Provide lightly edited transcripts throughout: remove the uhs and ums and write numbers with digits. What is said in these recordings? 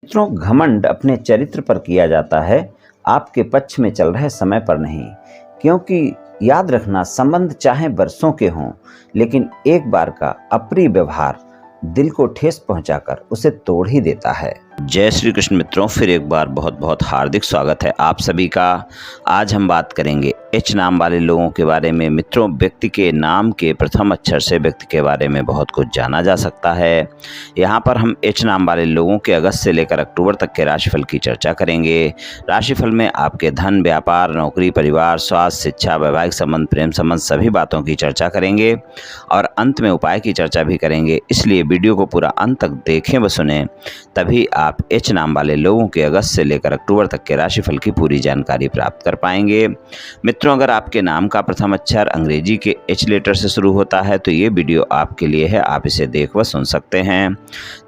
मित्रों, घमंड अपने चरित्र पर किया जाता है, आपके पक्ष में चल रहे समय पर नहीं। क्योंकि याद रखना, संबंध चाहे बरसों के हों, लेकिन एक बार का अप्रिय व्यवहार दिल को ठेस पहुंचाकर उसे तोड़ ही देता है। जय श्री कृष्ण मित्रों, फिर एक बार बहुत बहुत हार्दिक स्वागत है आप सभी का। आज हम बात करेंगे एच नाम वाले लोगों के बारे में। मित्रों, व्यक्ति के नाम के प्रथम अक्षर से व्यक्ति के बारे में बहुत कुछ जाना जा सकता है। यहाँ पर हम एच नाम वाले लोगों के अगस्त से लेकर अक्टूबर तक के राशिफल की चर्चा करेंगे। राशिफल में आपके धन, व्यापार, नौकरी, परिवार, स्वास्थ्य, शिक्षा, वैवाहिक संबंध, प्रेम संबंध सभी बातों की चर्चा करेंगे और अंत में उपाय की चर्चा भी करेंगे। इसलिए वीडियो को पूरा अंत तक देखें व सुने, तभी आप एच नाम वाले लोगों के अगस्त से लेकर अक्टूबर तक के राशिफल की पूरी जानकारी प्राप्त कर पाएंगे। मित्रों, अगर आपके नाम का प्रथम अक्षर अंग्रेजी के एच लेटर से शुरू होता है तो ये वीडियो आपके लिए है, आप इसे देख व सुन सकते हैं।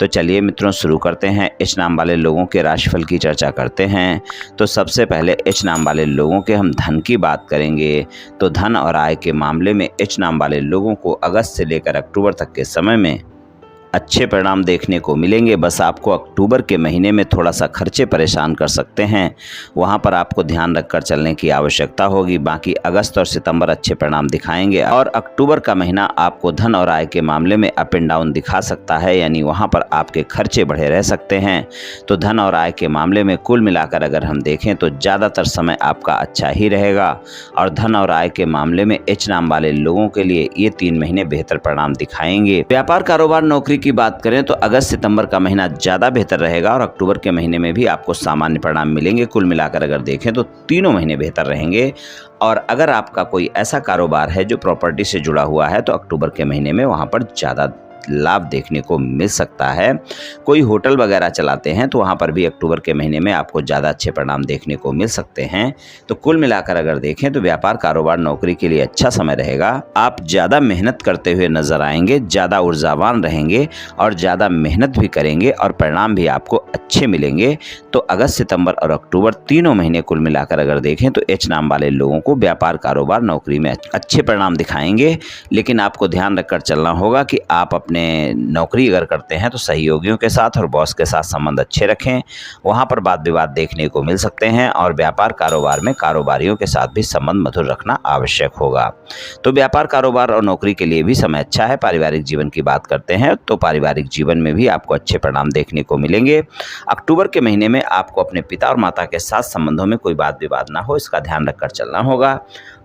तो चलिए मित्रों, शुरू करते हैं। एच नाम वाले लोगों के राशिफल की चर्चा करते हैं। तो सबसे पहले एच नाम वाले लोगों के हम धन की बात करेंगे। तो धन और आय के मामले में एच नाम वाले लोगों को अगस्त से लेकर अक्टूबर तक के समय में अच्छे परिणाम देखने को मिलेंगे। बस आपको अक्टूबर के महीने में थोड़ा सा खर्चे परेशान कर सकते हैं, वहां पर आपको ध्यान रखकर चलने की आवश्यकता होगी। बाकी अगस्त और सितंबर अच्छे परिणाम दिखाएंगे और अक्टूबर का महीना आपको धन और आय के मामले में अप एंड डाउन दिखा सकता है, यानी वहां पर आपके खर्चे बढ़े रह सकते हैं। तो धन और आय के मामले में कुल मिलाकर अगर हम देखें तो ज़्यादातर समय आपका अच्छा ही रहेगा और धन और आय के मामले में एच नाम वाले लोगों के लिए ये 3 महीने बेहतर परिणाम दिखाएंगे। व्यापार, कारोबार, नौकरी की बात करें तो अगस्त सितंबर का महीना ज़्यादा बेहतर रहेगा और अक्टूबर के महीने में भी आपको सामान्य परिणाम मिलेंगे। कुल मिलाकर अगर देखें तो तीनों महीने बेहतर रहेंगे। और अगर आपका कोई ऐसा कारोबार है जो प्रॉपर्टी से जुड़ा हुआ है तो अक्टूबर के महीने में वहाँ पर ज़्यादा लाभ देखने को मिल सकता है। कोई होटल वगैरह चलाते हैं तो वहाँ पर भी अक्टूबर के महीने में आपको ज़्यादा अच्छे परिणाम देखने को मिल सकते हैं। तो कुल मिलाकर अगर देखें तो व्यापार, कारोबार, नौकरी के लिए अच्छा समय रहेगा। आप ज़्यादा मेहनत करते हुए नजर आएंगे, ज़्यादा ऊर्जावान रहेंगे और ज़्यादा मेहनत भी करेंगे और परिणाम भी आपको अच्छे मिलेंगे। तो अगस्त, सितंबर और अक्टूबर तीनों महीने कुल मिलाकर अगर देखें तो एच नाम वाले लोगों को व्यापार, कारोबार, नौकरी में अच्छे परिणाम दिखाएंगे। लेकिन आपको ध्यान रखकर चलना होगा कि आप अपने नौकरी अगर करते हैं तो सहयोगियों के साथ और बॉस के साथ संबंध अच्छे रखें, वहां पर वाद विवाद देखने को मिल सकते हैं। और व्यापार, कारोबार में कारोबारियों के साथ भी संबंध मधुर रखना आवश्यक होगा। तो व्यापार, कारोबार और नौकरी के लिए भी समय अच्छा है। पारिवारिक जीवन की बात करते हैं तो पारिवारिक जीवन में भी आपको अच्छे परिणाम देखने को मिलेंगे। अक्टूबर के महीने में आपको अपने पिता और माता के साथ संबंधों में कोई वाद विवाद ना हो, इसका ध्यान रखकर चलना होगा।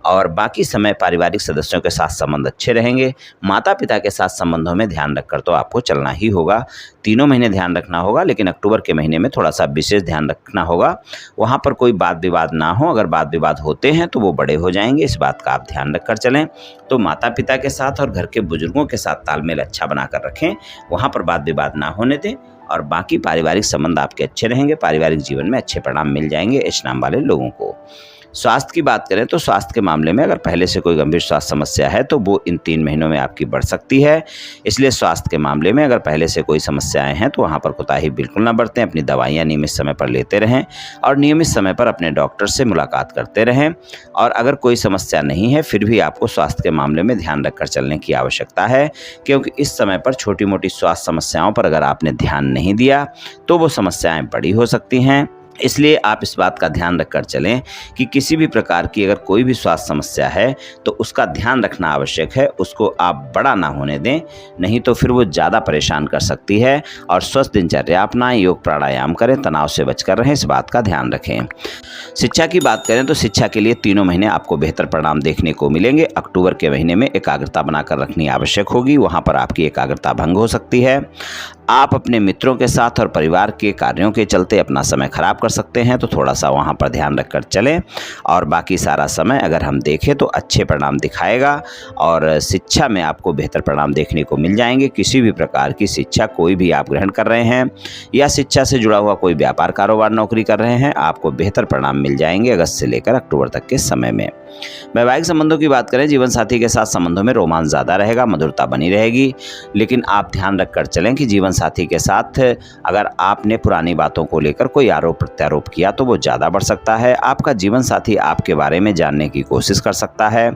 और बाकी समय पारिवारिक सदस्यों के साथ संबंध अच्छे रहेंगे। माता पिता के साथ संबंधों में ध्यान रखकर तो आपको चलना ही होगा। तीनों महीने ध्यान रखना होगा, लेकिन अक्टूबर के महीने में थोड़ा सा विशेष ध्यान रखना होगा, वहाँ पर कोई वाद विवाद ना हो। अगर वाद विवाद होते हैं तो वो बड़े हो जाएंगे, इस बात का आप ध्यान रखकर चलें। तो माता पिता के साथ और घर के बुजुर्गों के साथ तालमेल अच्छा बनाकर रखें, वहाँ पर वाद विवाद ना होने दें और बाकी पारिवारिक संबंध आपके अच्छे रहेंगे। पारिवारिक जीवन में अच्छे परिणाम मिल जाएंगे एच नाम वाले लोगों को। स्वास्थ्य की बात करें तो स्वास्थ्य के मामले में अगर पहले से कोई गंभीर स्वास्थ्य समस्या है तो वो इन 3 महीनों में आपकी बढ़ सकती है। इसलिए स्वास्थ्य के मामले में अगर पहले से कोई समस्याएं हैं तो वहाँ पर कोताही बिल्कुल ना बरतें। अपनी दवाइयाँ नियमित समय पर लेते रहें और नियमित समय पर अपने डॉक्टर से मुलाकात करते रहें। और अगर कोई समस्या नहीं है फिर भी आपको स्वास्थ्य के मामले में ध्यान रखकर चलने की आवश्यकता है, क्योंकि इस समय पर छोटी मोटी स्वास्थ्य समस्याओं पर अगर आपने ध्यान नहीं दिया तो वो समस्याएं बड़ी हो सकती हैं। इसलिए आप इस बात का ध्यान रखकर चलें कि किसी भी प्रकार की अगर कोई भी स्वास्थ्य समस्या है तो उसका ध्यान रखना आवश्यक है, उसको आप बड़ा ना होने दें, नहीं तो फिर वो ज़्यादा परेशान कर सकती है। और स्वस्थ दिनचर्या अपनाएं, योग प्राणायाम करें, तनाव से बचकर रहें, इस बात का ध्यान रखें। शिक्षा की बात करें तो शिक्षा के लिए तीनों महीने आपको बेहतर परिणाम देखने को मिलेंगे। अक्टूबर के महीने में एकाग्रता बनाकर रखनी आवश्यक होगी, वहाँ पर आपकी एकाग्रता भंग हो सकती है। आप अपने मित्रों के साथ और परिवार के कार्यों के चलते अपना समय खराब कर सकते हैं, तो थोड़ा सा वहाँ पर ध्यान रखकर चलें। और बाकी सारा समय अगर हम देखें तो अच्छे परिणाम दिखाएगा और शिक्षा में आपको बेहतर परिणाम देखने को मिल जाएंगे। किसी भी प्रकार की शिक्षा कोई भी आप ग्रहण कर रहे हैं या शिक्षा से जुड़ा हुआ कोई व्यापार, कारोबार, नौकरी कर रहे हैं, आपको बेहतर परिणाम मिल जाएंगे अगस्त से लेकर अक्टूबर तक के समय में। वैवाहिक संबंधों की बात करें, जीवन साथी के साथ संबंधों में रोमांच ज़्यादा रहेगा, मधुरता बनी रहेगी, लेकिन आप ध्यान रखकर चलें कि जीवन साथी के साथ अगर आपने पुरानी बातों को लेकर कोई आरोप प्रत्यारोप किया तो वो ज़्यादा बढ़ सकता है। आपका जीवन साथी आपके बारे में जानने की कोशिश कर सकता है।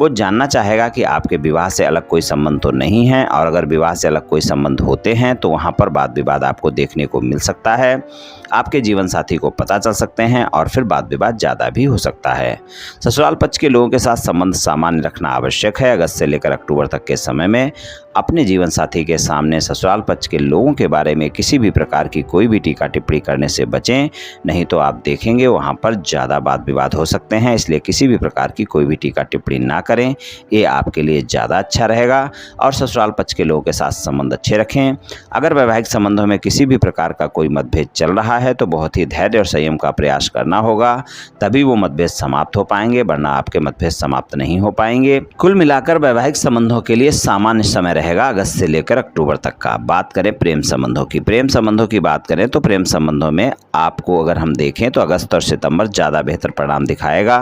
वो जानना चाहेगा कि आपके विवाह से अलग कोई संबंध तो नहीं है, और अगर विवाह से अलग कोई संबंध होते हैं तो वहाँ पर वाद विवाद आपको देखने को मिल सकता है। आपके जीवन साथी को पता चल सकते हैं और फिर वाद विवाद ज़्यादा भी हो सकता है। ससुराल पक्ष के लोगों के साथ संबंध सामान्य रखना आवश्यक है। अगस्त से लेकर अक्टूबर तक के समय में अपने जीवन साथी के सामने ससुराल पक्ष के लोगों के बारे में किसी भी प्रकार की कोई भी टीका टिप्पणी करने से बचें, नहीं तो आप देखेंगे वहाँ पर ज़्यादा वाद विवाद हो सकते हैं। इसलिए किसी भी प्रकार की कोई भी टीका टिप्पणी ना करें, ये आपके लिए ज़्यादा अच्छा रहेगा। और ससुराल पक्ष के लोगों के साथ संबंध अच्छे रखें। अगर वैवाहिक संबंधों में किसी भी प्रकार का कोई मतभेद चल रहा है तो बहुत ही धैर्य और संयम का प्रयास करना होगा, तभी वो मतभेद समाप्त हो पाएंगे, वरना आपके मतभेद समाप्त नहीं हो पाएंगे। कुल मिलाकर वैवाहिक संबंधों के लिए सामान्य समय रहेगा अगस्त से लेकर अक्टूबर तक का। बात करें प्रेम संबंधों की, प्रेम संबंधों की बात करें तो प्रेम संबंधों में आपको अगर हम देखें तो अगस्त और सितंबर ज़्यादा बेहतर परिणाम दिखाएगा।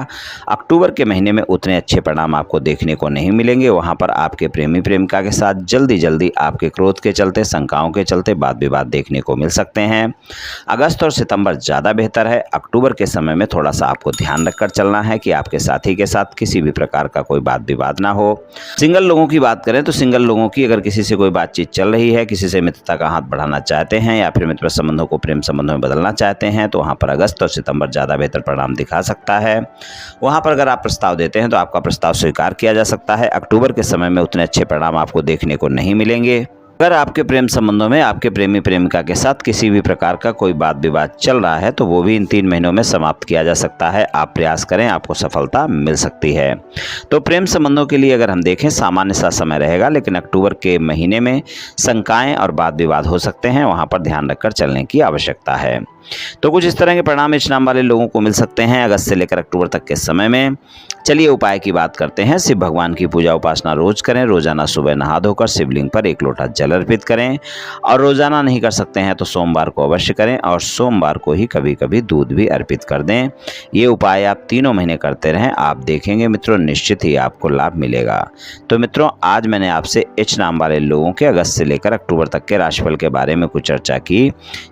अक्टूबर के महीने में उतने अच्छे परिणाम आपको देखने को नहीं मिलेंगे। वहाँ पर आपके प्रेमी प्रेमिका के साथ जल्दी आपके क्रोध के चलते, शंकाओं के चलते वाद विवाद देखने को मिल सकते हैं। अगस्त और सितंबर ज़्यादा बेहतर है। अक्टूबर के समय में थोड़ा सा आपको ध्यान रखकर चलना है कि आपके साथी के साथ किसी भी प्रकार का कोई वाद विवाद ना हो। सिंगल लोगों की बात करें तो सिंगल लोगों की अगर किसी से कोई बातचीत चल रही है, किसी से मित्रता का हाथ बढ़ाना चाहते हैं या फिर मित्र संबंधों को प्रेम संबंधों में बदलना चाहते हैं, तो वहाँ पर अगस्त और सितंबर ज़्यादा बेहतर परिणाम दिखा सकता है। वहाँ पर अगर आप प्रस्ताव देते हैं तो आपका प्रस्ताव स्वीकार किया जा सकता है। अक्टूबर के समय में उतने अच्छे परिणाम आपको देखने को नहीं मिलेंगे। अगर आपके प्रेम संबंधों में आपके प्रेमी प्रेमिका के साथ किसी भी प्रकार का कोई वाद विवाद चल रहा है तो वो भी इन 3 महीनों में समाप्त किया जा सकता है। आप प्रयास करें, आपको सफलता मिल सकती है। तो प्रेम संबंधों के लिए अगर हम देखें सामान्य सा समय रहेगा, लेकिन अक्टूबर के महीने में शंकाएं और वाद विवाद हो सकते हैं, वहाँ पर ध्यान रखकर चलने की आवश्यकता है। तो कुछ इस तरह के परिणाम मेष नाम वाले लोगों को मिल सकते हैं अगस्त से लेकर अक्टूबर तक के समय में। चलिए उपाय की बात करते हैं। शिव भगवान की पूजा उपासना रोज करें। रोजाना सुबह नहा धोकर शिवलिंग पर 1 लोटा जल अर्पित करें, और रोजाना नहीं कर सकते हैं तो सोमवार को अवश्य करें, और सोमवार को ही कभी कभी दूध भी अर्पित कर दें। ये उपाय आप 3 महीने करते रहें, आप देखेंगे मित्रों निश्चित ही आपको लाभ मिलेगा। तो मित्रों आज मैंने आपसे एच नाम वाले लोगों के अगस्त से लेकर अक्टूबर तक के राशिफल के बारे में कुछ चर्चा की।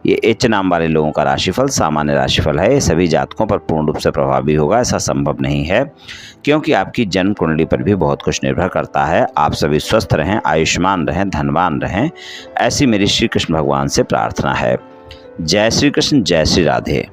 ये एच नाम वाले लोगों का राशिफल सामान्य राशिफल है। सभी जातकों पर पूर्ण रूप से प्रभावी होगा ऐसा संभव नहीं है, क्योंकि आपकी जन्म कुंडली पर भी बहुत कुछ निर्भर करता है। आप सभी स्वस्थ रहें, आयुष्मान रहें, धनवान रहें, ऐसी मेरी श्री कृष्ण भगवान से प्रार्थना है। जय श्री कृष्ण, जय श्री राधे।